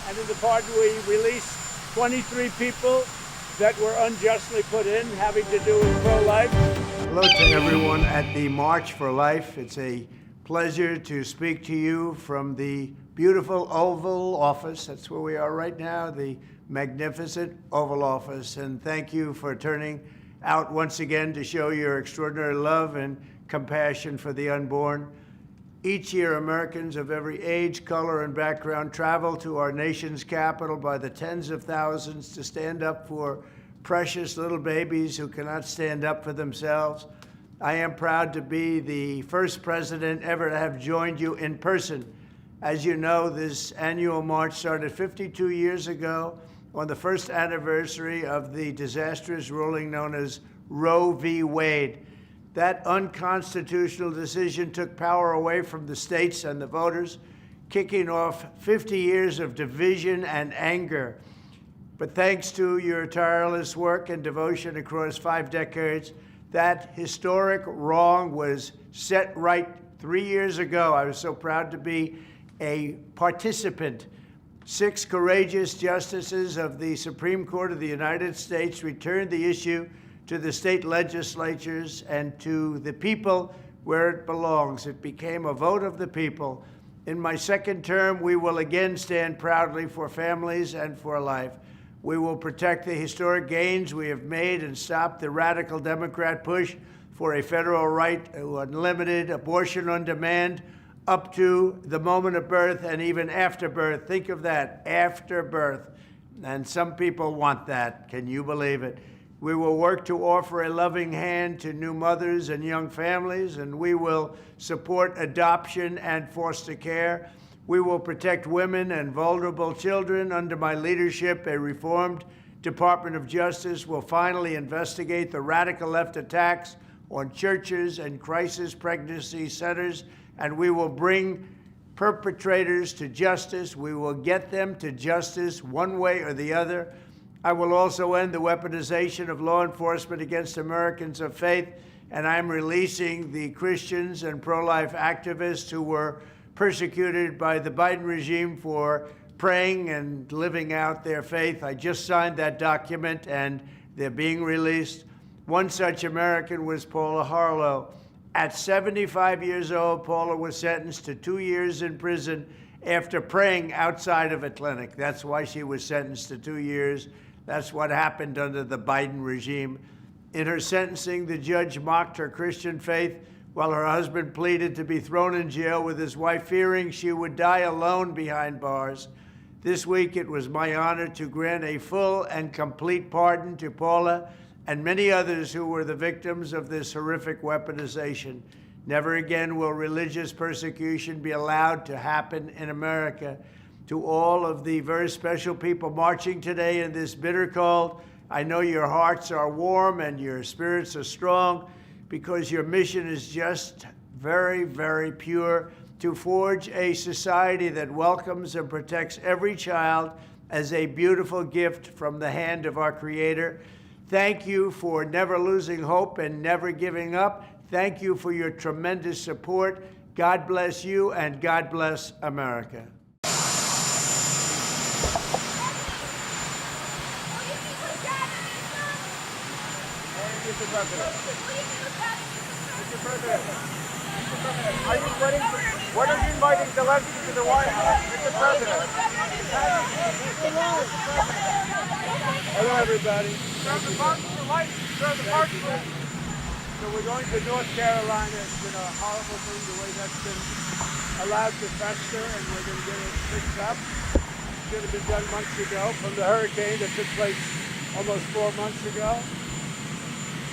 And in the pardon, we released 23 people that were unjustly put in, having to do with pro-life. Hello to everyone at the March for Life. It's a pleasure to speak to you from the beautiful Oval Office. That's where we are right now, the magnificent Oval Office. And thank you for turning out once again to show your extraordinary love and compassion for the unborn. Each year, Americans of every age, color, and background travel to our nation's capital by the tens of thousands to stand up for precious little babies who cannot stand up for themselves. I am proud to be the first president ever to have joined you in person. As you know, this annual march started 52 years ago on the first anniversary of the disastrous ruling known as Roe v. Wade. That unconstitutional decision took power away from the states and the voters, kicking off 50 years of division and anger. But thanks to your tireless work and devotion across 5 decades, that historic wrong was set right 3 years ago. I was so proud to be a participant. 6 courageous justices of the Supreme Court of the United States returned the issue to the state legislatures and to the people where it belongs. It became a vote of the people. In my second term, we will again stand proudly for families and for life. We will protect the historic gains we have made and stop the radical Democrat push for a federal right to unlimited abortion on demand up to the moment of birth and even after birth. Think of that, after birth. And some people want that. Can you believe it? We will work to offer a loving hand to new mothers and young families, and we will support adoption and foster care. We will protect women and vulnerable children. Under my leadership, a reformed Department of Justice will finally investigate the radical left attacks on churches and crisis pregnancy centers, and we will bring perpetrators to justice. We will get them to justice one way or the other. I will also end the weaponization of law enforcement against Americans of faith, and I'm releasing the Christians and pro-life activists who were persecuted by the Biden regime for praying and living out their faith. I just signed that document, and they're being released. One such American was Paula Harlow. At 75 years old, Paula was sentenced to 2 years in prison after praying outside of a clinic. That's why she was sentenced to 2 years. That's what happened under the Biden regime. In her sentencing, the judge mocked her Christian faith while her husband pleaded to be thrown in jail with his wife, fearing she would die alone behind bars. This week, it was my honor to grant a full and complete pardon to Paula and many others who were the victims of this horrific weaponization. Never again will religious persecution be allowed to happen in America. To all of the very special people marching today in this bitter cold, I know your hearts are warm and your spirits are strong because your mission is just very, very pure, to forge a society that welcomes and protects every child as a beautiful gift from the hand of our Creator. Thank you for never losing hope and never giving up. Thank you for your tremendous support. God bless you, and God bless America. Mr. President. Mr. President. Mr. President. Are you inviting? What are you inviting Zelensky to the White House? Mr. President. Hello, everybody. Serve the party for life. Serve the party for life. So we're going to North Carolina. It's been a horrible thing, the way that's been allowed to fester, and we're going to get it fixed up. It should have been done months ago from the hurricane that took place almost 4 months ago.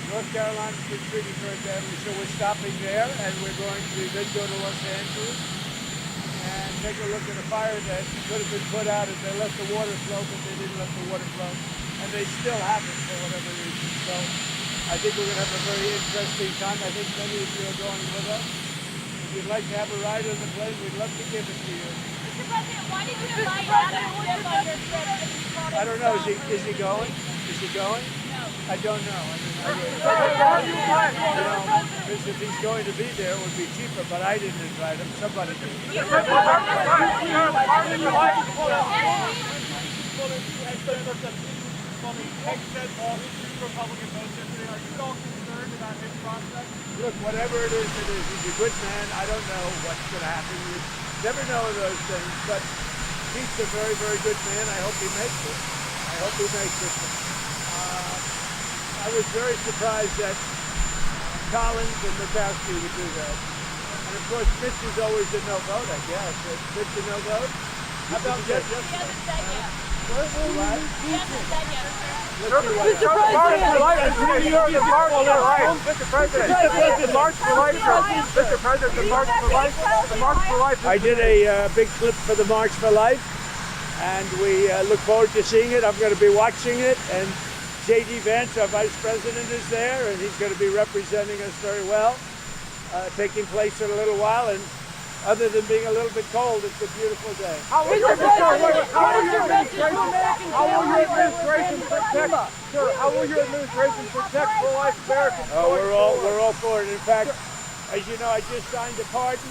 North Carolina's been treated very badly, so we're stopping there, and we're going to then go to Los Angeles and take a look at a fire that could have been put out if they let the water flow, but they didn't let the water flow, and they still haven't for whatever reason. So I think we're going to have a very interesting time. I think many of you are going with us. If you'd like to have a ride on the plane, we'd love to give it to you. Mr. President, why did you invite Adam Schiff on your trip? I don't know. Is he going? Is he going? I don't know. Because if he's going to be there, it would be cheaper, but I didn't invite him. Somebody did. extent all history Republican votes yesterday. Are you at all concerned about his prospects? Look, whatever it is, he's a good man. I don't know what's going to happen. You never know those things, but he's a very, very good man. I hope he makes it. I was very surprised that Collins and Murkowski would do that. And of course, Mitch is always a no vote, I guess. Is Mitch a no vote? How about He hasn't said yet. what? He hasn't said yet. Let's see what Mr. happens. President, March for life. Mr. President, March for life. Mr. President, the March for life. The March for life. I did a big clip for the March for Life, and we look forward to seeing it. I'm going to be watching it, and J.D. Vance, our Vice President, is there, and he's going to be representing us very well. Taking place in a little while, and other than being a little bit cold, it's a beautiful day. How will your administration protect pro-life Americans? Oh, we're all for it. In fact, as you know, I just signed a pardon,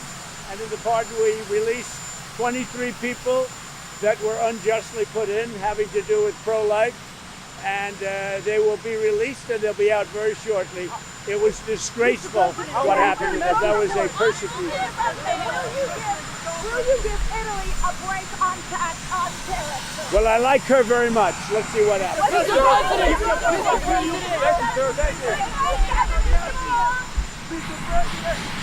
and in the pardon we released 23 people that were unjustly put in, having to do with pro-life, and they will be released, and they'll be out very shortly. It was disgraceful what happened to them. That was a persecution. Will you give Italy a break on tariffs? Well, I like her very much. Let's see what happens. Thank you, sir. Thank you. Thank you.